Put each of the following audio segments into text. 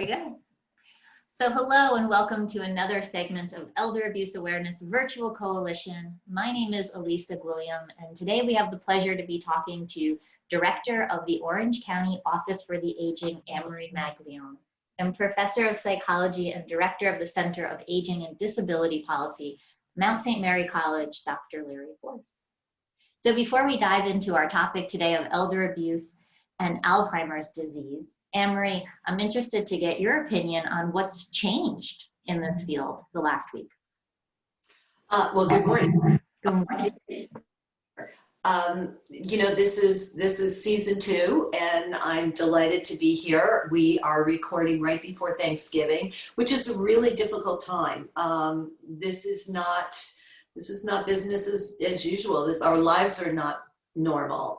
we go. So hello and welcome to another segment of Elder Abuse Awareness Virtual Coalition. My name is Elisa Gwilliam, and today we have the pleasure to be talking to Director of the Orange County Office for the Aging, Anne-Marie Maglione, and Professor of Psychology and Director of the Center of Aging and Disability Policy, Mount St. Mary College, Dr. Larry Force. So before we dive into our topic today of elder abuse and Alzheimer's disease, Anne-Marie, I'm interested to get your opinion on what's changed in this field the last week. Well, good morning. Good morning. This is season 2, and I'm delighted to be here. We are recording right before Thanksgiving, which is a really difficult time. This is not business as usual. Our lives are not normal.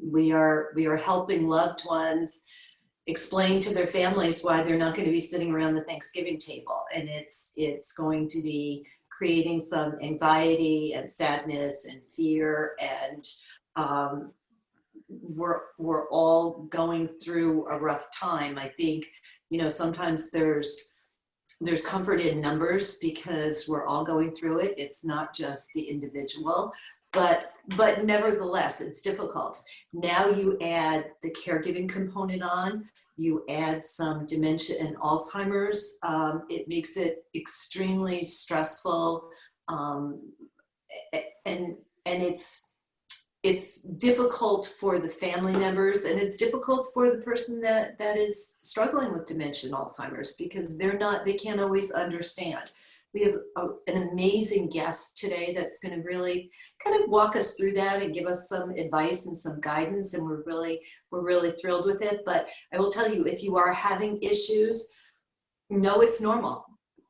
We are helping loved ones explain to their families why they're not going to be sitting around the Thanksgiving table, and it's going to be creating some anxiety and sadness and fear, and we're all going through a rough time. I think sometimes there's comfort in numbers because we're all going through it. It's not just the individual, but nevertheless, it's difficult. Now you add the caregiving component on, you add some dementia and Alzheimer's, it makes it extremely stressful, and it's difficult for the family members, and it's difficult for the person that is struggling with dementia and Alzheimer's, because they can't always understand. We have an amazing guest today that's going to really kind of walk us through that and give us some advice and some guidance, and we're really thrilled with it. But I will tell you, if you are having issues, know it's normal.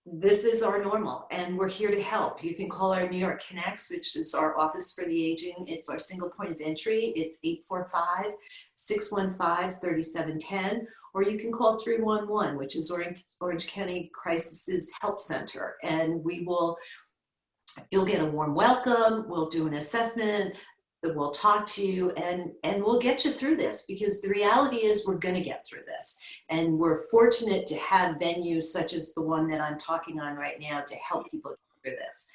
This is our normal, and we're here to help. You can call our New York Connects, which is our Office for the Aging. It's our single point of entry. It's 845-615-3710, or you can call 311, which is Orange County Crisis Help Center, and you'll get a warm welcome. We'll do an assessment. We'll talk to you, and we'll get you through this, because the reality is we're going to get through this. And we're fortunate to have venues such as the one that I'm talking on right now to help people get through this.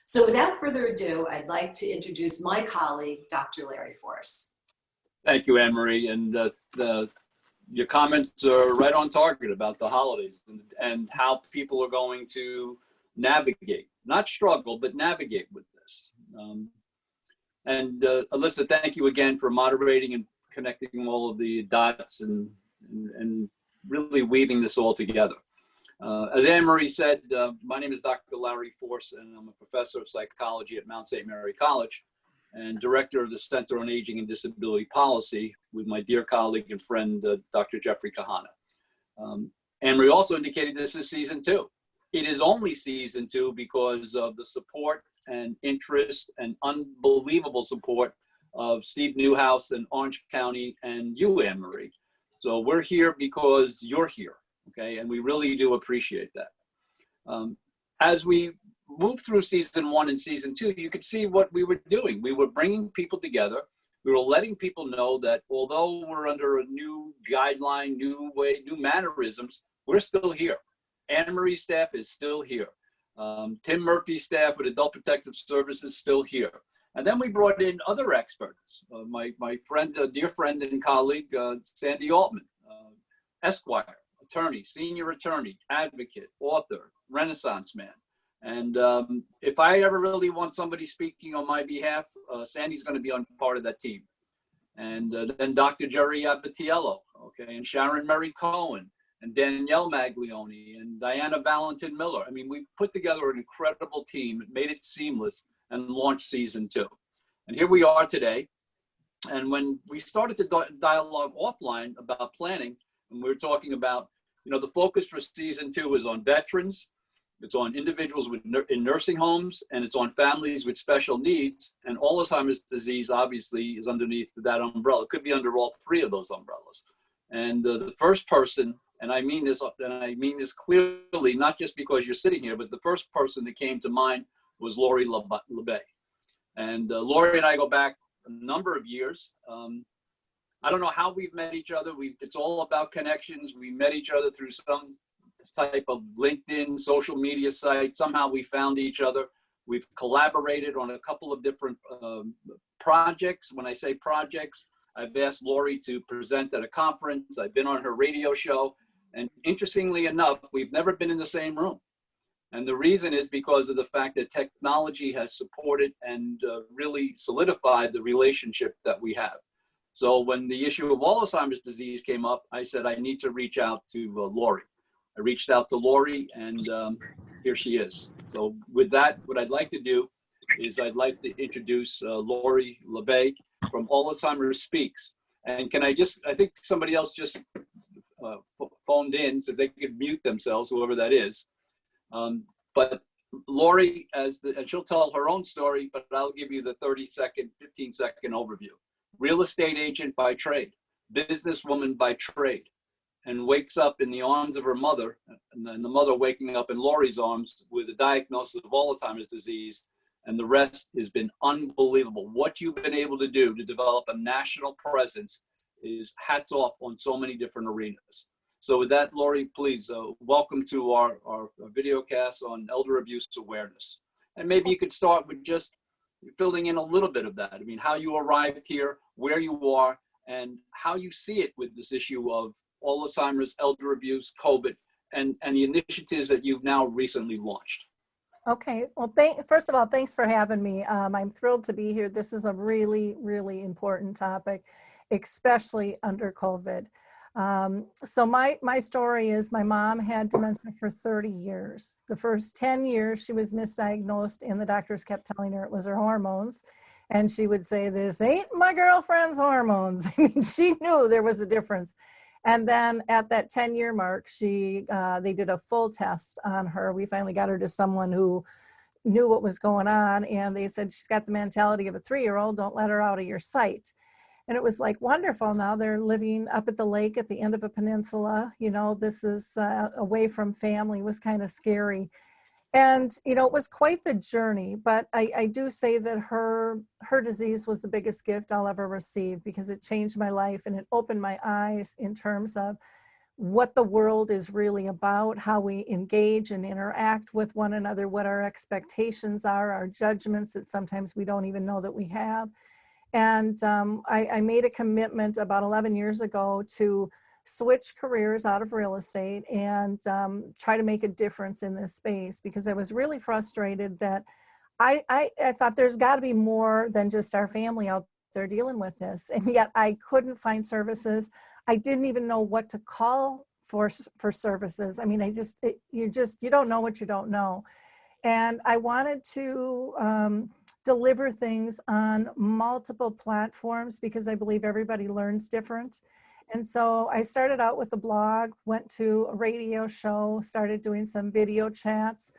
So without further ado, I'd like to introduce my colleague, Dr. Larry Force. Thank you, Anne-Marie. And your comments are right on target about the holidays and how people are going to navigate, not struggle, but navigate with this. And Alyssa, thank you again for moderating and connecting all of the dots and really weaving this all together. As Anne-Marie said, my name is Dr. Larry Force, and I'm a professor of psychology at Mount St. Mary College and director of the Center on Aging and Disability Policy with my dear colleague and friend, Dr. Jeffrey Kahana. Anne-Marie also indicated this is season 2. It is only season 2 because of the support and interest and unbelievable support of Steve Newhouse and Orange County and you, Anne-Marie. So we're here because you're here, okay? And we really do appreciate that. As we move through season 1 and season 2, you could see what we were doing. We were bringing people together. We were letting people know that although we're under a new guideline, new way, new mannerisms, we're still here. Anne-Marie's staff is still here. Tim Murphy's staff with Adult Protective Services is still here. And then we brought in other experts. My friend, dear friend and colleague, Sandy Altman, Esquire, attorney, senior attorney, advocate, author, Renaissance man. And if I ever really want somebody speaking on my behalf, Sandy's going to be on part of that team. And then Dr. Jerry Abatiello, okay, and Sharon Mary Cohen, and Danielle Maglione, and Diana Valentin Miller. I mean, we've put together an incredible team, made it seamless, and launched season 2. And here we are today. And when we started to dialogue offline about planning, and we were talking about, the focus for season 2 is on veterans, it's on individuals in nursing homes, and it's on families with special needs. And Alzheimer's disease, obviously, is underneath that umbrella. It could be under all 3 of those umbrellas. And the first person, and I mean this clearly, not just because you're sitting here, but the first person that came to mind was Lori LeBay. And Lori and I go back a number of years. I don't know how we've met each other. It's all about connections. We met each other through some type of LinkedIn social media site. Somehow we found each other. We've collaborated on a couple of different projects. When I say projects, I've asked Lori to present at a conference. I've been on her radio show. And interestingly enough, we've never been in the same room. And the reason is because of the fact that technology has supported and really solidified the relationship that we have. So when the issue of Alzheimer's disease came up, I said, I need to reach out to Lori. I reached out to Lori, and here she is. So with that, what I'd like to do is I'd like to introduce Lori LeVay from Alzheimer's Speaks. And can I think somebody else just phoned in, so they could mute themselves, whoever that is. But Lori, and she'll tell her own story, but I'll give you the 30-second, 15-second overview. Real estate agent by trade, businesswoman by trade, and wakes up in the arms of her mother, and then the mother waking up in Lori's arms with a diagnosis of Alzheimer's disease, and the rest has been unbelievable. What you've been able to do to develop a national presence is hats off on so many different arenas. So with that, Lori, please welcome to our video cast on elder abuse awareness. And maybe you could start with just filling in a little bit of that. I mean, how you arrived here, where you are, and how you see it with this issue of Alzheimer's, elder abuse, COVID, and the initiatives that you've now recently launched. Okay, well, first of all, thanks for having me. I'm thrilled to be here. This is a really, really important topic, especially under COVID. So my story is my mom had dementia for 30 years. The first 10 years she was misdiagnosed and the doctors kept telling her it was her hormones. And she would say, this ain't my girlfriend's hormones. I mean, she knew there was a difference. And then at that 10-year mark, they did a full test on her. We finally got her to someone who knew what was going on. And they said, she's got the mentality of a 3-year-old, don't let her out of your sight. And it was like wonderful. Now they're living up at the lake at the end of a peninsula. You know, this is away from family. It was kind of scary. And, you know, it was quite the journey. But I do say that her disease was the biggest gift I'll ever receive, because it changed my life and it opened my eyes in terms of what the world is really about, how we engage and interact with one another, what our expectations are, our judgments that sometimes we don't even know that we have. And I made a commitment about 11 years ago to switch careers out of real estate and try to make a difference in this space, because I was really frustrated that I thought there's got to be more than just our family out there dealing with this. And yet I couldn't find services. I didn't even know what to call for services. I mean, you don't know what you don't know. And I wanted to deliver things on multiple platforms, because I believe everybody learns different. And so I started out with a blog, went to a radio show, started doing some video chats.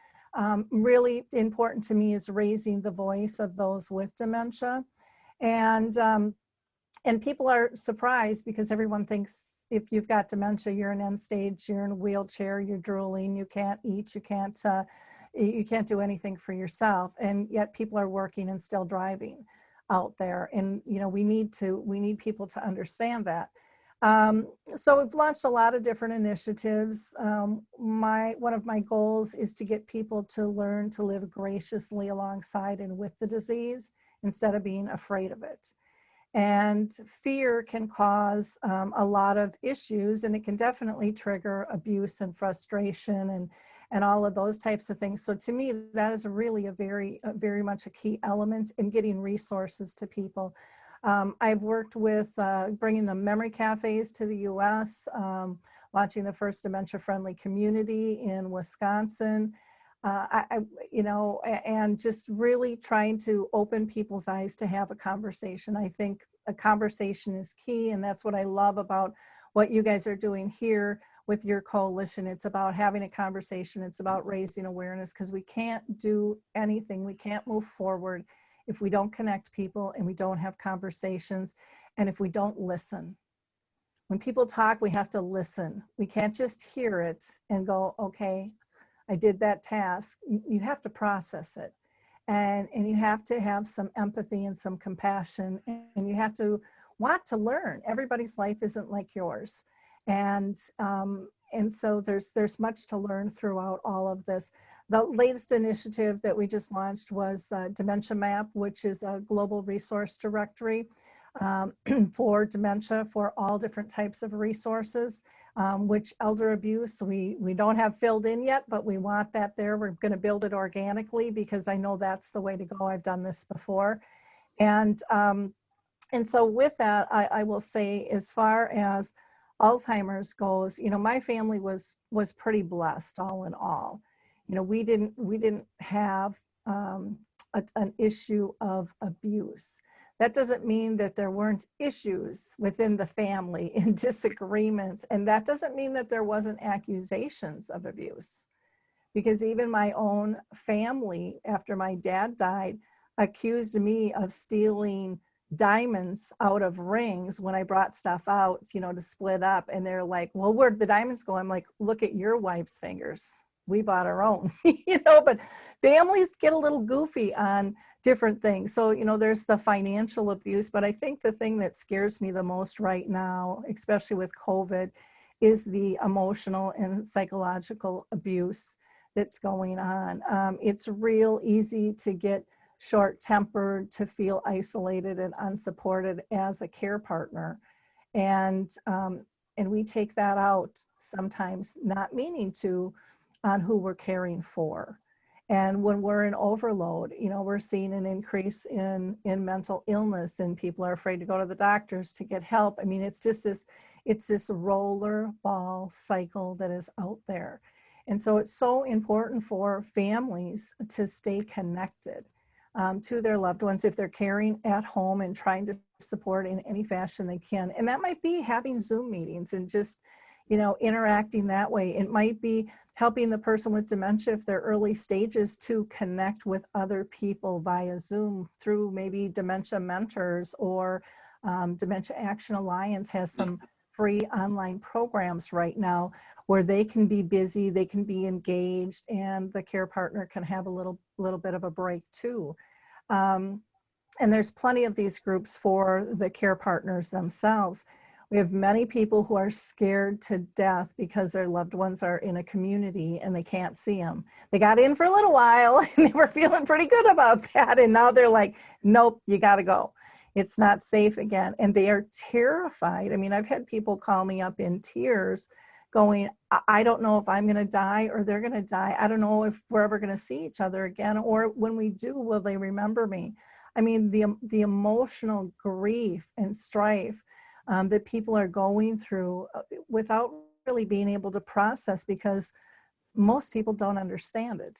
Really important to me is raising the voice of those with dementia. And people are surprised, because everyone thinks if you've got dementia, you're in end stage, you're in a wheelchair, you're drooling, you can't eat, you can't do anything for yourself. And yet people are working and still driving out there. And, you know, we need people to understand that. So we've launched a lot of different initiatives. One of my goals is to get people to learn to live graciously alongside and with the disease instead of being afraid of it. And fear can cause a lot of issues, and it can definitely trigger abuse and frustration and all of those types of things. So to me, that is really very much a key element in getting resources to people. I've worked with bringing the memory cafes to the US, launching the first dementia-friendly community in Wisconsin, and just really trying to open people's eyes to have a conversation. I think a conversation is key, and that's what I love about what you guys are doing here with your coalition. It's about having a conversation. It's about raising awareness, because we can't do anything. We can't move forward if we don't connect people and we don't have conversations, and if we don't listen. When people talk, we have to listen. We can't just hear it and go, okay, I did that task. You have to process it. And you have to have some empathy and some compassion, and you have to want to learn. Everybody's life isn't like yours. And so there's much to learn throughout all of this. The latest initiative that we just launched was Dementia Map, which is a global resource directory for dementia, for all different types of resources, which elder abuse, we don't have filled in yet, but we want that there. We're going to build it organically because I know that's the way to go. I've done this before. And so with that, I will say, as far as Alzheimer's goes, you know, my family was pretty blessed all in all. You know, we didn't have an issue of abuse. That doesn't mean that there weren't issues within the family and disagreements. And that doesn't mean that there wasn't accusations of abuse. Because even my own family, after my dad died, accused me of stealing diamonds out of rings when I brought stuff out, you know, to split up. And they're like, well, where'd the diamonds go? I'm like, look at your wife's fingers. We bought our own, you know, but families get a little goofy on different things. So, you know, there's the financial abuse, but I think the thing that scares me the most right now, especially with COVID, is the emotional and psychological abuse that's going on. It's real easy to get short-tempered, to feel isolated and unsupported as a care partner. And we take that out sometimes, not meaning to, on who we're caring for. And when we're in overload, you know, we're seeing an increase in mental illness, and people are afraid to go to the doctors to get help. I mean, it's just this roller ball cycle that is out there. And so it's so important for families to stay connected to their loved ones if they're caring at home and trying to support in any fashion they can. And that might be having Zoom meetings and just, you know, interacting that way. It might be helping the person with dementia, if they're early stages, to connect with other people via Zoom through maybe Dementia Mentors, or Dementia Action Alliance has some free online programs right now where they can be busy, they can be engaged, and the care partner can have a little bit of a break too. And there's plenty of these groups for the care partners themselves. We have many people who are scared to death because their loved ones are in a community and they can't see them. They got in for a little while and they were feeling pretty good about that. And now they're like, nope, you got to go. It's not safe again. And they are terrified. I mean, I've had people call me up in tears going, I don't know if I'm going to die or they're going to die. I don't know if we're ever going to see each other again, or when we do, will they remember me? I mean, the emotional grief and strife that people are going through without really being able to process, because most people don't understand it.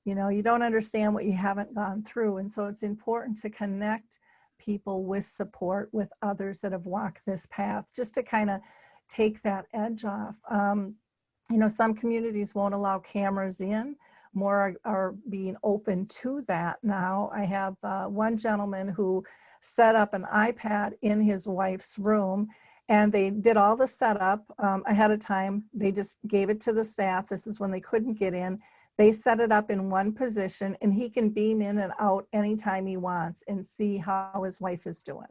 You know, you don't understand what you haven't gone through. And so it's important to connect people with support, with others that have walked this path, just to kind of take that edge off. You know, some communities won't allow cameras in. More are being open to that now. I have one gentleman who set up an iPad in his wife's room, and they did all the setup ahead of time. They just gave it to the staff. This is when they couldn't get in. They set it up in one position, and he can beam in and out anytime he wants and see how his wife is doing.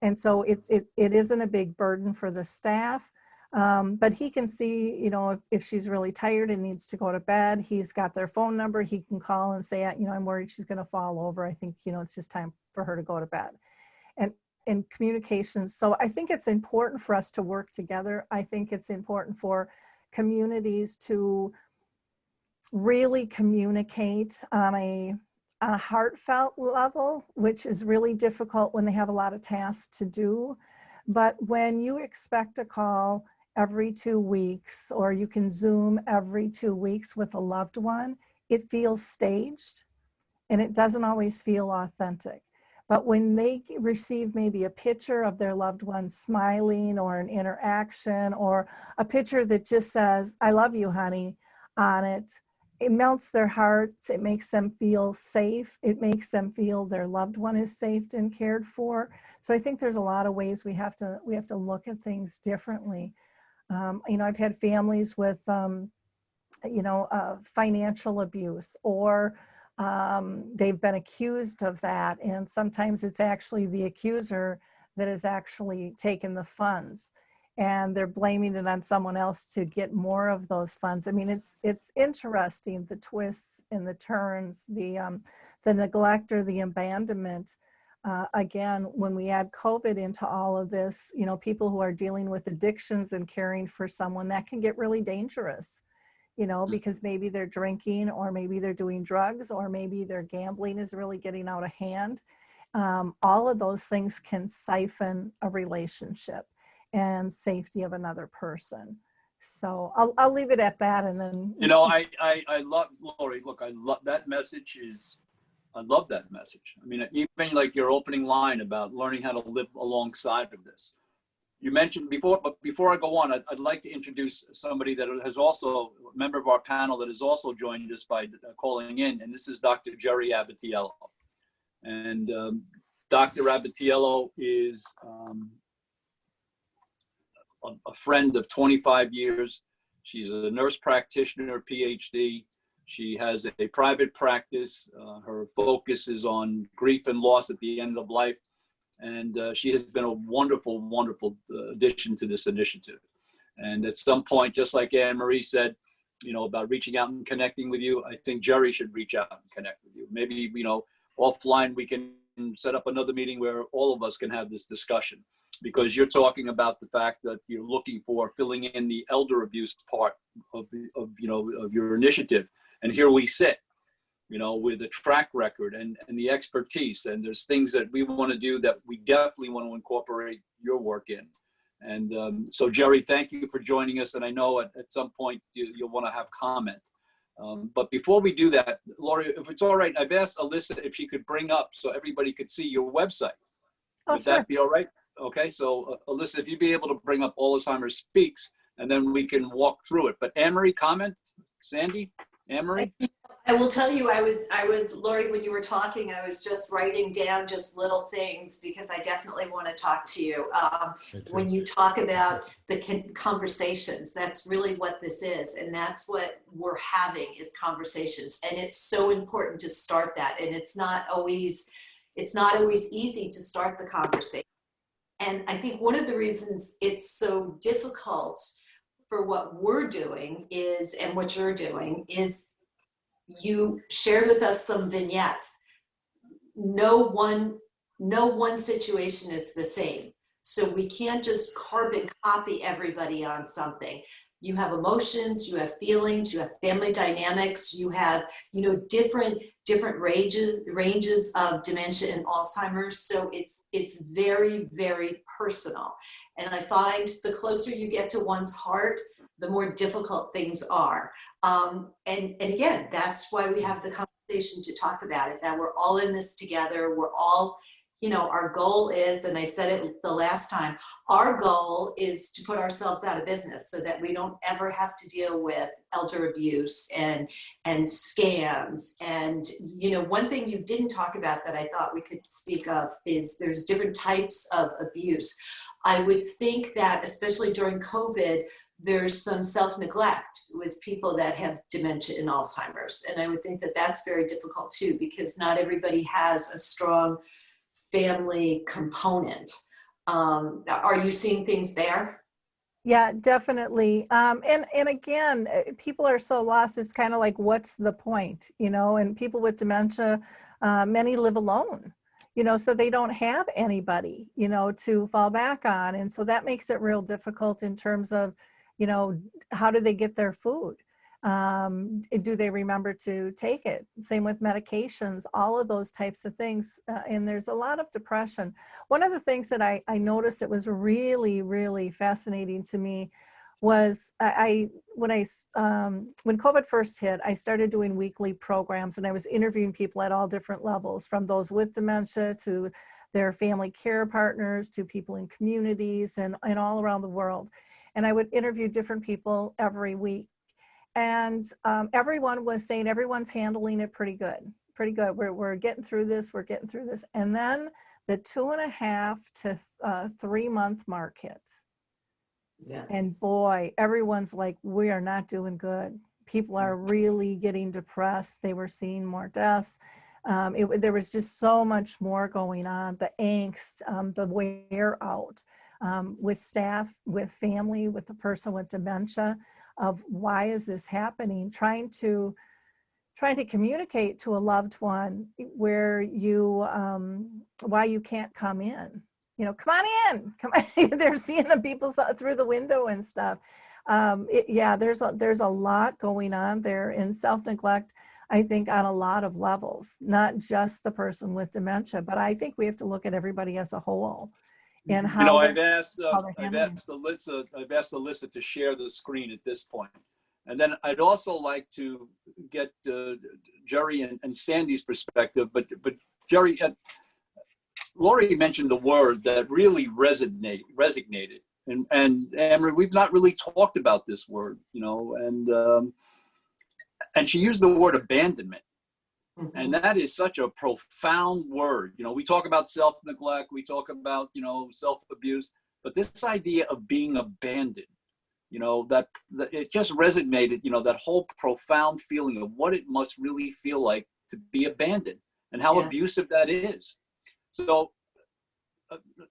And so it isn't a big burden for the staff, but he can see, you know, if she's really tired and needs to go to bed, he's got their phone number. He can call and say, you know, I'm worried she's going to fall over. I think, you know, it's just time for her to go to bed. And communications. So I think it's important for us to work together. I think it's important for communities to really communicate on a heartfelt level, which is really difficult when they have a lot of tasks to do. But when you expect a call every 2 weeks, or you can Zoom every 2 weeks with a loved one, it feels staged and it doesn't always feel authentic. But when they receive maybe a picture of their loved one smiling, or an interaction, or a picture that just says, I love you, honey, on it, it melts their hearts. It makes them feel safe. It makes them feel their loved one is safe and cared for. So I think there's a lot of ways we have to look at things differently. You know, I've had families with, you know, financial abuse, or they've been accused of that. And sometimes it's actually the accuser that has actually taken the funds, and they're blaming it on someone else to get more of those funds. I mean, it's interesting, the twists and the turns, the neglect or the abandonment. Again, when we add COVID into all of this, you know, people who are dealing with addictions and caring for someone, that can get really dangerous, you know, because maybe they're drinking, or maybe they're doing drugs, or maybe their gambling is really getting out of hand. All of those things can siphon a relationship and safety of another person. So I'll leave it at that, and then. You know, I love, Lori, look, I love that message. I love that message. I mean, even like your opening line about learning how to live alongside of this. You mentioned before, but before I go on, I'd like to introduce somebody that has also, a member of our panel that has also joined us by calling in, and this is Dr. Jerry Abatiello. And Dr. Abatiello is a friend of 25 years. She's a nurse practitioner, PhD. She has a private practice. Her focus is on grief and loss at the end of life. And she has been a wonderful, wonderful addition to this initiative. And at some point, just like Anne Marie said, you know, about reaching out and connecting with you, I think Jerry should reach out and connect with you. Maybe, you know, offline, we can set up another meeting where all of us can have this discussion, because you're talking about the fact that you're looking for filling in the elder abuse part of your initiative. And here we sit, you know, with a track record and the expertise. And there's things that we want to do that we definitely want to incorporate your work in. And so, Jerry, thank you for joining us. And I know at some point you'll want to have comment. But before we do that, Lori, if it's all right, I've asked Alyssa if she could bring up so everybody could see your website. Oh, Would sure. that be all right? Okay, so Alyssa, if you'd be able to bring up Alzheimer Speaks, and then we can walk through it. But Anne-Marie, comment? Sandy? Anne-Marie? I will tell you, I was, Lori, when you were talking, I was just writing down just little things, because I definitely want to talk to you. When you talk about the conversations, that's really what this is. And that's what we're having, is conversations. And it's so important to start that. And it's not always easy to start the conversation. And I think one of the reasons it's so difficult for what we're doing is, and what you're doing is, you shared with us some vignettes. No one situation is the same. So we can't just carbon copy everybody on something. You have emotions, you have feelings, you have family dynamics, you have, you know, different ranges of dementia and Alzheimer's. So it's very, very personal. And I find the closer you get to one's heart, the more difficult things are. And again, that's why we have the conversation to talk about it, that we're all in this together. We're all, you know, our goal is, and I said it the last time, our goal is to put ourselves out of business so that we don't ever have to deal with elder abuse and scams. And, you know, one thing you didn't talk about that I thought we could speak of is there's different types of abuse. I would think that, especially during COVID, there's some self-neglect with people that have dementia and Alzheimer's. And I would think that that's very difficult too, because not everybody has a strong family component. Are you seeing things there? Yeah, definitely. And again, people are so lost. It's kind of like, what's the point, you know? And people with dementia, many live alone, you know, so they don't have anybody, you know, to fall back on. And so that makes it real difficult in terms of, you know, how do they get their food? Do they remember to take it? Same with medications, all of those types of things. And there's a lot of depression. One of the things that I noticed that was really, really fascinating to me was when COVID first hit, I started doing weekly programs, and I was interviewing people at all different levels, from those with dementia to their family care partners to people in communities and all around the world. And I would interview different people every week. And everyone was saying everyone's handling it pretty good. We're getting through this, And then the 2.5 to 3 month mark hits. Yeah. And boy, everyone's like, we are not doing good. People are really getting depressed. They were seeing more deaths. There was just so much more going on, the angst, the wear out with staff, with family, with the person with dementia, of why is this happening, trying to communicate to a loved one where you, why you can't come in. You know, come on in, come on. They're seeing the people through the window and stuff. Yeah, there's a lot going on there in self-neglect, I think, on a lot of levels, not just the person with dementia, but I think we have to look at everybody as a whole and how. You know, I've asked handling Alyssa to share the screen at this point. And then I'd also like to get Jerry and Sandy's perspective, but Jerry, Lori mentioned a word that really resonated. And Amory, we've not really talked about this word, you know, and she used the word abandonment. Mm-hmm. And that is such a profound word. You know, we talk about self-neglect, we talk about, you know, self-abuse, but this idea of being abandoned, you know, that it just resonated, you know, that whole profound feeling of what it must really feel like to be abandoned and how abusive that is. So,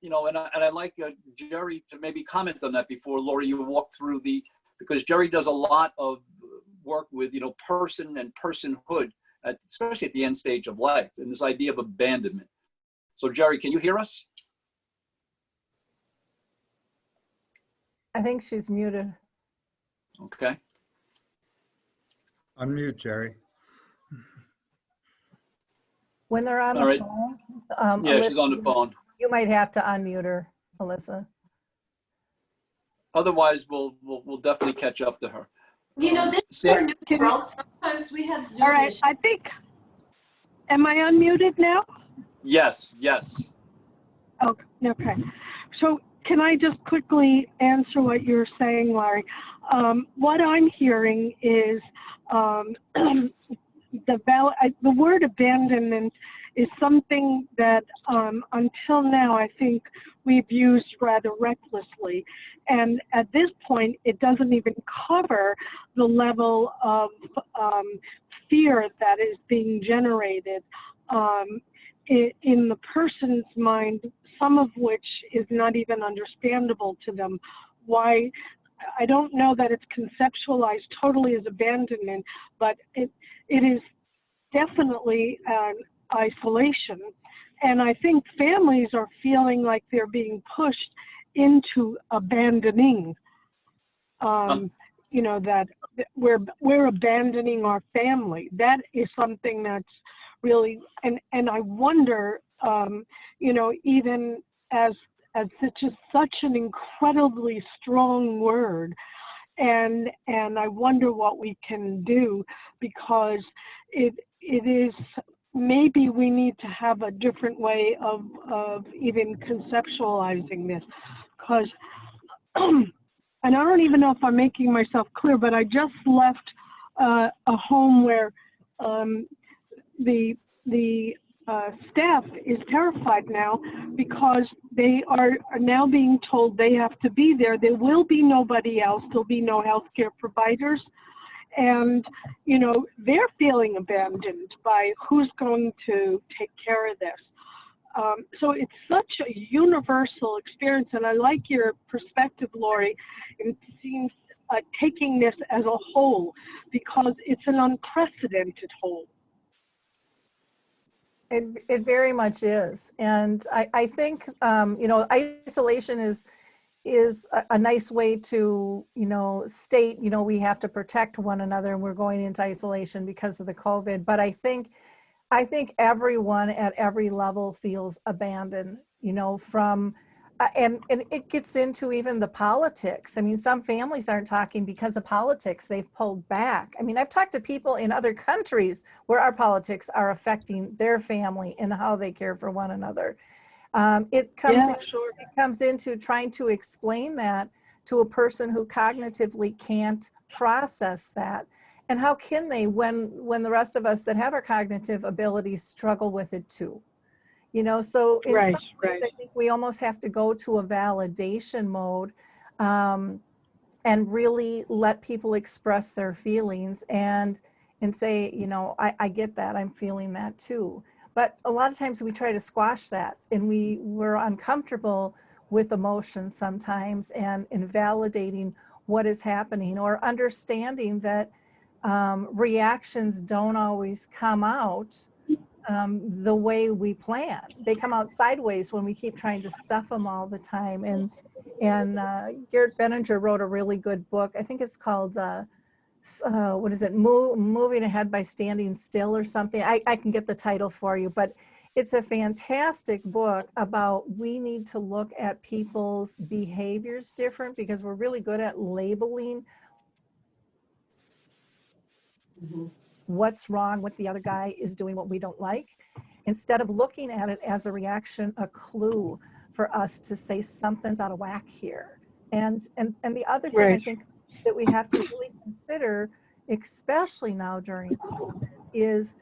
you know, and I'd like Jerry to maybe comment on that before, Lori, you walk through because Jerry does a lot of work with, you know, person and personhood, especially at the end stage of life, and this idea of abandonment. So Jerry, can you hear us? I think she's muted. Okay. Unmute, Jerry. When they're on the phone, yeah, Alyssa, she's on the phone. You might have to unmute her, Alyssa. Otherwise, we'll definitely catch up to her. You know, this is our new world. Sometimes we have Zoom All right, issues. I think, am I unmuted now? Yes. Oh, okay. So can I just quickly answer what you're saying, Larry? What I'm hearing is the word abandonment is something that until now I think we've used rather recklessly. And at this point, it doesn't even cover the level of fear that is being generated in the person's mind, some of which is not even understandable to them. Why? I don't know that it's conceptualized totally as abandonment, but it is definitely an isolation. And I think families are feeling like they're being pushed into abandoning, you know, that we're abandoning our family. That is something that's really, and I wonder, you know, even as such an incredibly strong word, and I wonder what we can do, because it is, maybe we need to have a different way of even conceptualizing this, because and I don't even know if I'm making myself clear, but I just left a home where the staff is terrified now because they are now being told they have to be there. There will be nobody else. There'll be no healthcare providers. And, you know, they're feeling abandoned by who's going to take care of this. So it's such a universal experience. And I like your perspective, Lori, in seeing, taking this as a whole, because it's an unprecedented whole. It very much is. And I think, you know, isolation is a nice way to, you know, state, you know, we have to protect one another and we're going into isolation because of the COVID. But I think everyone at every level feels abandoned, you know, from, and it gets into even the politics. I mean, some families aren't talking because of politics. They've pulled back. I mean, I've talked to people in other countries where our politics are affecting their family and how they care for one another. It comes into trying to explain that to a person who cognitively can't process that. And how can they when the rest of us that have our cognitive abilities struggle with it too? You know, so in some ways, I think we almost have to go to a validation mode and really let people express their feelings and and say, you know, I get that, I'm feeling that too. But a lot of times we try to squash that, and we're uncomfortable with emotions sometimes, and invalidating what is happening, or understanding that reactions don't always come out the way we plan. They come out sideways when we keep trying to stuff them all the time. And Garrett Benninger wrote a really good book. I think it's called what is it? Moving Ahead by Standing Still or something. I can get the title for you, but it's a fantastic book about, we need to look at people's behaviors different, because we're really good at labeling what's wrong with the other guy is doing what we don't like, instead of looking at it as a reaction, a clue for us to say something's out of whack here. And the other thing I think that we have to really consider, especially now during COVID, is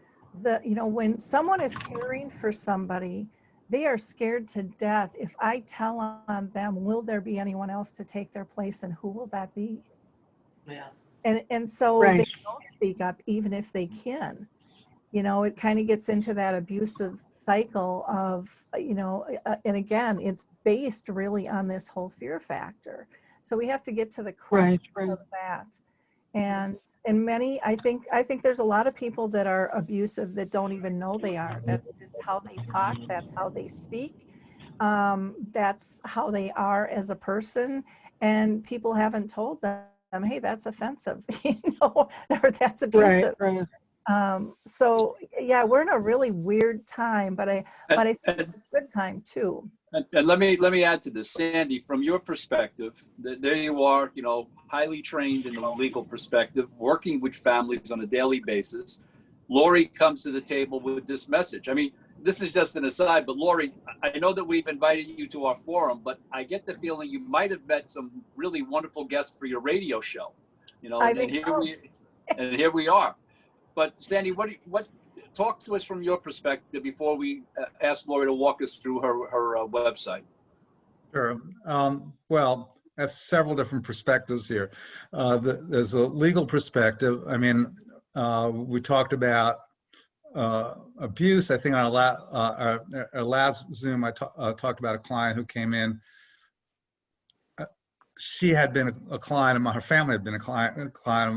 you know, when someone is caring for somebody, they are scared to death. If I tell on them, will there be anyone else to take their place, and who will that be? Yeah. And so they don't speak up, even if they can. You know, it kind of gets into that abusive cycle of, you know, and again, it's based really on this whole fear factor. So we have to get to the crux of that. And many, I think there's a lot of people that are abusive that don't even know they are. That's just how they talk. That's how they speak. That's how they are as a person. And people haven't told them, hey, that's offensive, you know, or that's abusive. So yeah, we're in a really weird time, but I think it's a good time too. And let me add to this, Sandy, from your perspective, there you are, you know, highly trained in the legal perspective, working with families on a daily basis. Lori comes to the table with this message. I mean, this is just an aside, but Lori, I know that we've invited you to our forum, but I get the feeling you might have met some really wonderful guests for your radio show, you know, and here we are. But Sandy, what talk to us from your perspective before we ask Lori to walk us through her website. Sure. Well, I have several different perspectives here. There's a legal perspective. I mean, we talked about abuse. I think on our last Zoom, I talked about a client who came in. She had been a client of mine. Her family had been a client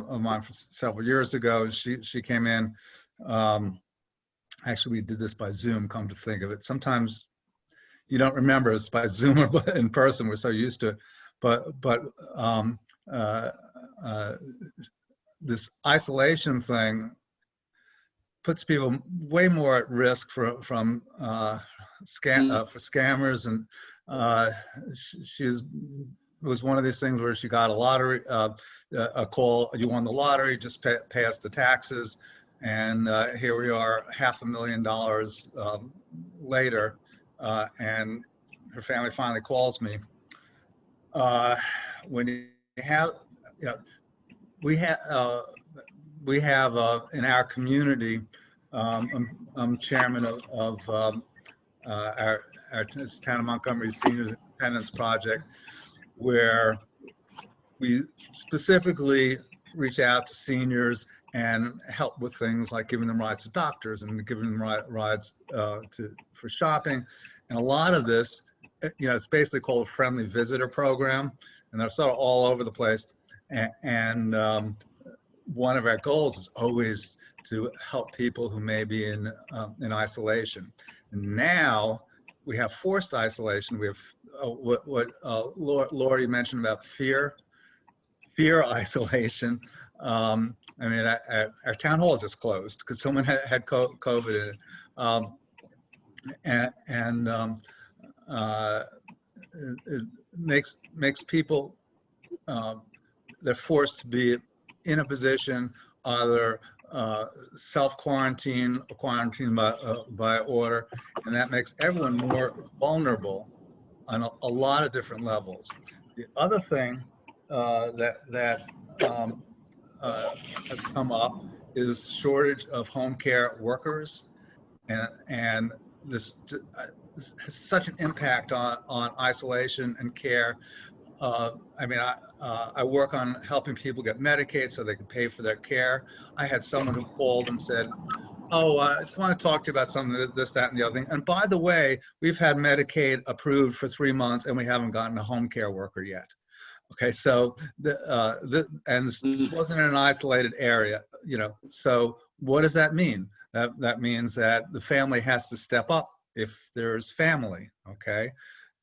of mine for several years ago. She came in. Actually, we did this by Zoom. Come to think of it, sometimes you don't remember it's by Zoom or in person. We're so used to it. But this isolation thing puts people way more at risk for scammers, and it was one of these things where she got a lottery, a call, you won the lottery, just pay us the taxes. And here we are $500,000 later, and her family finally calls me. When you have, you know, we have in our community, I'm chairman of our Town of Montgomery Seniors Independence Project, where we specifically reach out to seniors and help with things like giving them rides to doctors and giving them rides for shopping. And a lot of this, you know, it's basically called a friendly visitor program, and they're sort of all over the place. And one of our goals is always to help people who may be in isolation. And now we have forced isolation. We have what Lori mentioned about fear isolation. I mean, our town hall just closed because someone had COVID in it, it makes people they're forced to be in a position, either self-quarantine or quarantine by order, and that makes everyone more vulnerable on a lot of different levels. The other thing that has come up is shortage of home care workers, and this has such an impact on isolation and care. I mean, I work on helping people get Medicaid so they can pay for their care. I had someone who called and said, "Oh, I just want to talk to you about something, this, that, and the other thing. And by the way, we've had Medicaid approved for 3 months, and we haven't gotten a home care worker yet." Okay, so and this wasn't in an isolated area, you know. So what does that mean? That means that the family has to step up if there's family, okay?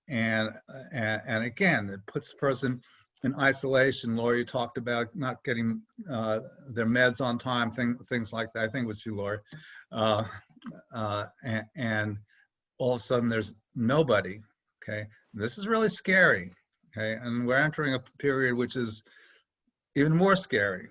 And again, it puts the person in isolation. Lori, you talked about not getting their meds on time, things like that. I think it was you, Lori. And all of a sudden there's nobody, okay? This is really scary, okay? And we're entering a period which is even more scary.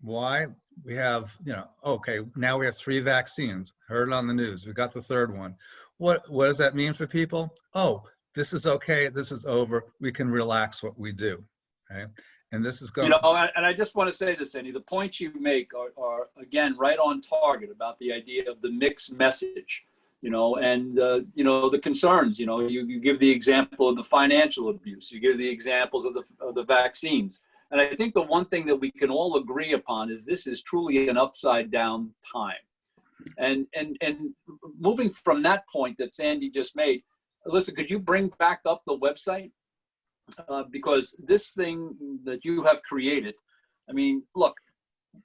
Why? We have, you know, okay, now we have 3 vaccines. Heard it on the news. We got the 3rd one. What does that mean for people? Oh, this is okay. This is over. We can relax what we do, okay? And this is going. You know, and I just want to say this, Andy. The points you make are again right on target about the idea of the mixed message. You know, and you know, the concerns. You know, you give the example of the financial abuse. You give the examples of the vaccines. And I think the one thing that we can all agree upon is this is truly an upside down time. And moving from that point that Sandy just made, Alyssa, could you bring back up the website? Because this thing that you have created, I mean, look,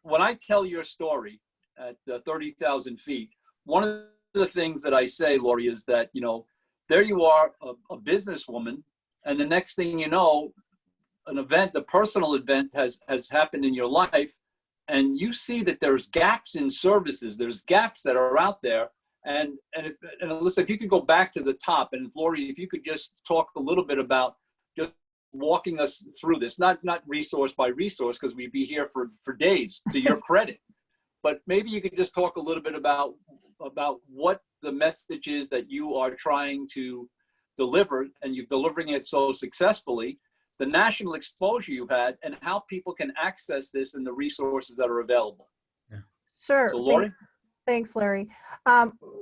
when I tell your story at 30,000 feet, one of the things that I say, Lori, is that, you know, there you are, a businesswoman, and the next thing you know, an event, a personal event has happened in your life, and you see that there's gaps in services, there's gaps that are out there. And Alyssa, if you could go back to the top, and Lori, if you could just talk a little bit about just walking us through this, not resource by resource, because we'd be here for days, to your credit. But maybe you could just talk a little bit about what the message is that you are trying to deliver, and you're delivering it so successfully, the national exposure you've had, and how people can access this and the resources that are available. Yeah. Sure. So, Lori? Thanks, Larry.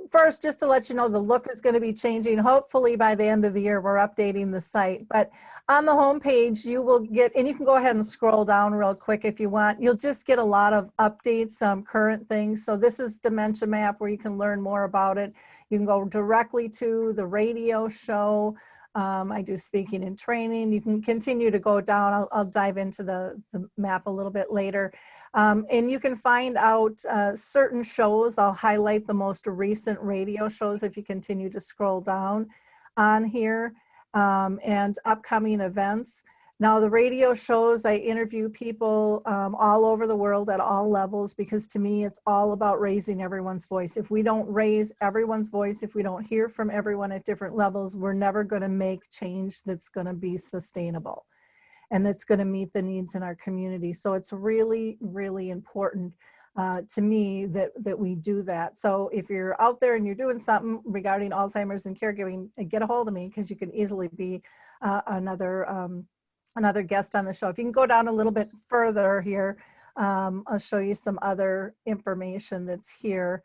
First, just to let you know, the look is going to be changing. Hopefully by the end of the year, we're updating the site. But on the homepage, you will get, and you can go ahead and scroll down real quick if you want. You'll just get a lot of updates, some current things. So this is Dementia Map, where you can learn more about it. You can go directly to the radio show. I do speaking and training. You can continue to go down. I'll dive into the map a little bit later. And you can find out certain shows. I'll highlight the most recent radio shows if you continue to scroll down on here, and upcoming events. Now, the radio shows, I interview people all over the world at all levels, because to me, it's all about raising everyone's voice. If we don't raise everyone's voice, if we don't hear from everyone at different levels, we're never going to make change that's going to be sustainable and that's going to meet the needs in our community. So it's really, really important to me that we do that. So if you're out there and you're doing something regarding Alzheimer's and caregiving, get a hold of me, because you can easily be another guest on the show. If you can go down a little bit further here, I'll show you some other information that's here.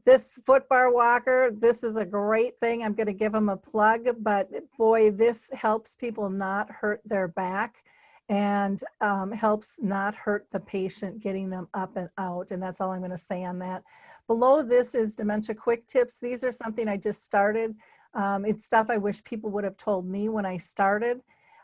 This foot bar walker, this is a great thing. I'm going to give them a plug, but boy, this helps people not hurt their back, and helps not hurt the patient, getting them up and out. And that's all I'm going to say on that. Below this is Dementia Quick Tips. These are something I just started. It's stuff I wish people would have told me when I started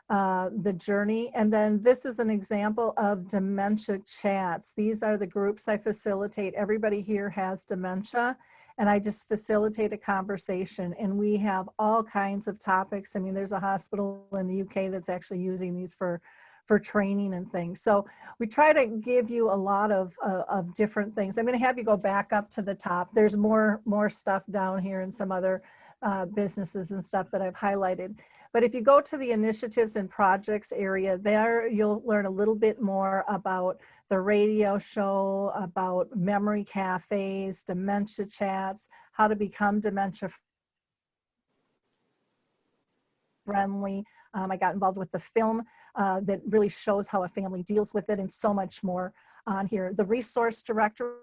the journey. And then this is an example of dementia chats. These are the groups I facilitate. Everybody here has dementia, and I just facilitate a conversation, and we have all kinds of topics. I mean, there's a hospital in the UK that's actually using these for training and things. So we try to give you a lot of different things. I'm going to have you go back up to the top. There's more stuff down here and some other businesses and stuff that I've highlighted. But if you go to the initiatives and projects area, there you'll learn a little bit more about the radio show, about memory cafes, dementia chats, how to become dementia friendly. I got involved with the film that really shows how a family deals with it, and so much more on here. The resource directory.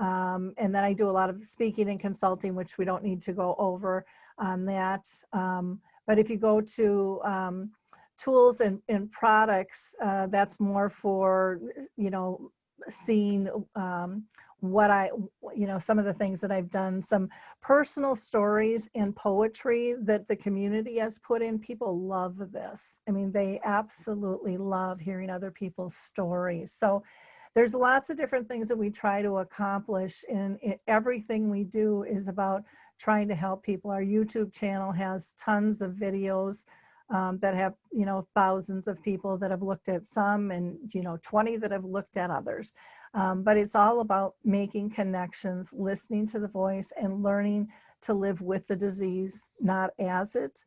And then I do a lot of speaking and consulting, which we don't need to go over on that. But if you go to tools and products, that's more for, seeing some of the things that I've done, some personal stories and poetry that the community has put in. People love this. I mean, they absolutely love hearing other people's stories. So there's lots of different things that we try to accomplish, and everything we do is about trying to help people. Our YouTube channel has tons of videos that have, thousands of people that have looked at some, and, 20 that have looked at others. But it's all about making connections, listening to the voice, and learning to live with the disease, not as it,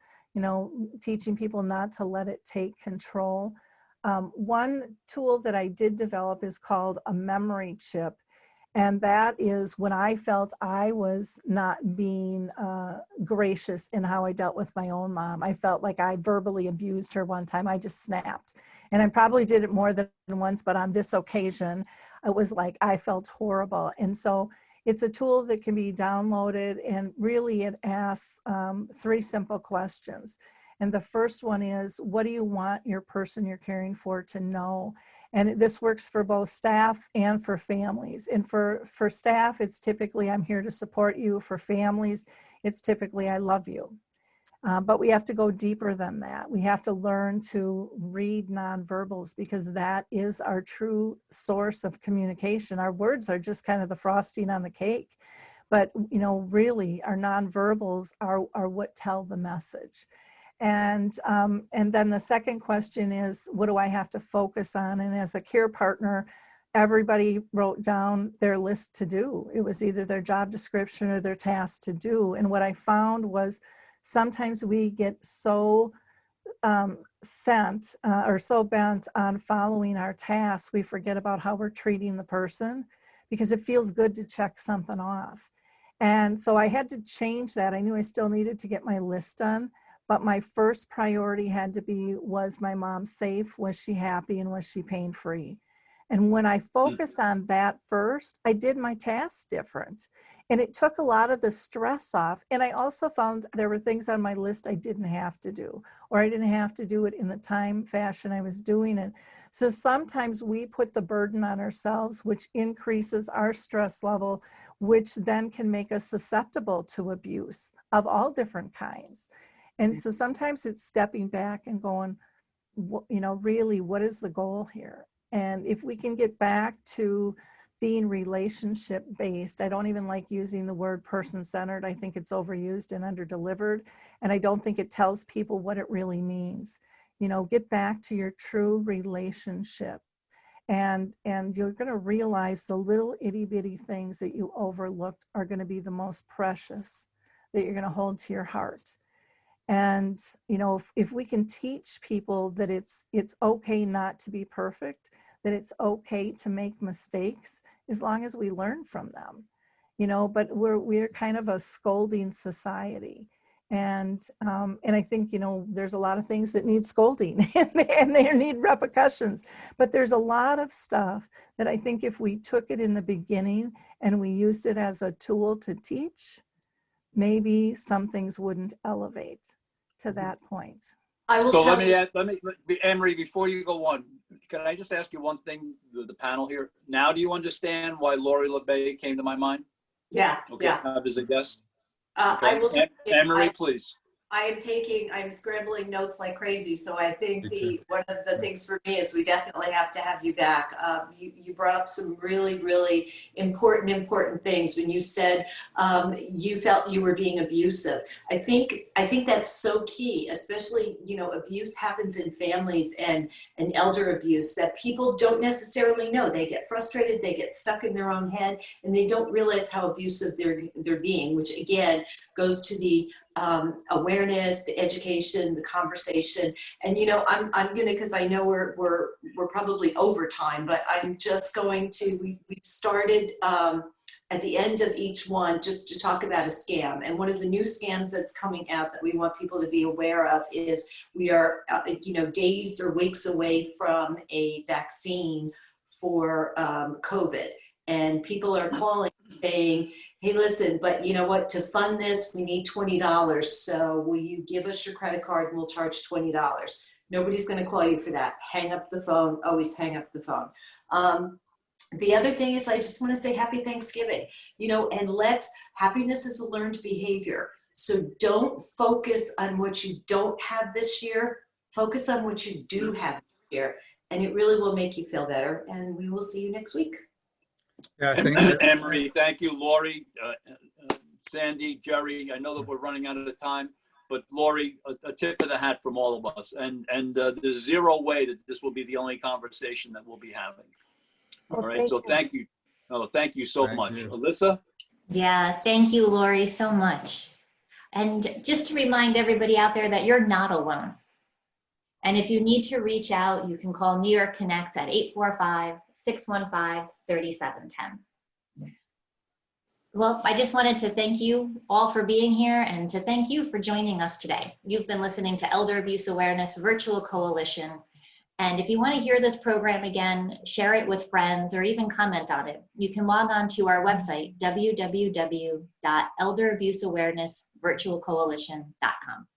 teaching people not to let it take control. One tool that I did develop is called a memory chip. And that is when I felt I was not being gracious in how I dealt with my own mom. I felt like I verbally abused her one time. I just snapped. And I probably did it more than once, but on this occasion, it was like I felt horrible. And so it's a tool that can be downloaded, and really it asks 3 simple questions. And the first one is, what do you want your person you're caring for to know? And this works for both staff and for families. And for staff, it's typically, I'm here to support you. For families, it's typically, I love you. But we have to go deeper than that. We have to learn to read nonverbals, because that is our true source of communication. Our words are just kind of the frosting on the cake. But, really, our nonverbals are what tell the message. And then the second question is, what do I have to focus on? And as a care partner, everybody wrote down their list to do. It was either their job description or their task to do. And what I found was sometimes we get so or so bent on following our tasks, we forget about how we're treating the person, because it feels good to check something off. And so I had to change that. I knew I still needed to get my list done. But my first priority had to be, was my mom safe? Was she happy? And was she pain-free? And when I focused on that first, I did my tasks different. And it took a lot of the stress off. And I also found there were things on my list I didn't have to do, or I didn't have to do it in the time fashion I was doing it. So sometimes we put the burden on ourselves, which increases our stress level, which then can make us susceptible to abuse of all different kinds. And so sometimes it's stepping back and going, really, what is the goal here? And if we can get back to being relationship based, I don't even like using the word person centered. I think it's overused and underdelivered. And I don't think it tells people what it really means. Get back to your true relationship. And you're going to realize the little itty bitty things that you overlooked are going to be the most precious that you're going to hold to your heart. And, if we can teach people that it's okay not to be perfect, that it's okay to make mistakes, as long as we learn from them, but we're kind of a scolding society. And I think, there's a lot of things that need scolding and they need repercussions, but there's a lot of stuff that I think if we took it in the beginning and we used it as a tool to teach, maybe some things wouldn't elevate to that point. I will So tell let you. me, Anne-Marie, before you go on, can I just ask you one thing, the panel here? Now, do you understand why Lori LeBay came to my mind? Yeah, Okay, yeah. have as a guest. I will tell you, Anne-Marie, please. I'm scrambling notes like crazy. So I think Me too. one of the things for me is we definitely have to have you back. You brought up some really, really important things when you said you felt you were being abusive. I think that's so key, especially, abuse happens in families and elder abuse that people don't necessarily know. They get frustrated, they get stuck in their own head, and they don't realize how abusive they're being, which again goes to the awareness, the education, the conversation. And I'm gonna, because I know we're probably over time, but I'm just going to, we started at the end of each one just to talk about a scam. And one of the new scams that's coming out that we want people to be aware of is we are days or weeks away from a vaccine for COVID. And people are calling saying, hey, listen, but you know what, to fund this, we need $20. So will you give us your credit card and we'll charge $20? Nobody's going to call you for that. Hang up the phone, always hang up the phone. The other thing is I just want to say happy Thanksgiving, you know, and happiness is a learned behavior. So don't focus on what you don't have this year. Focus on what you do have this year, and it really will make you feel better. And we will see you next week. Yeah, I think that, Anne-Marie, thank you. Lori, Sandy, Jerry, I know that we're running out of time, but Lori, a tip of the hat from all of us. And there's zero way that this will be the only conversation that we'll be having. Well, All right, so thank you. Oh, thank you so Thank much. you. Alyssa? Yeah, thank you, Lori, so much. And just to remind everybody out there that you're not alone. And if you need to reach out, you can call New York Connects at 845-615-3710. Well, I just wanted to thank you all for being here and to thank you for joining us today. You've been listening to Elder Abuse Awareness Virtual Coalition. And if you want to hear this program again, share it with friends or even comment on it, you can log on to our website, www.elderabuseawarenessvirtualcoalition.com.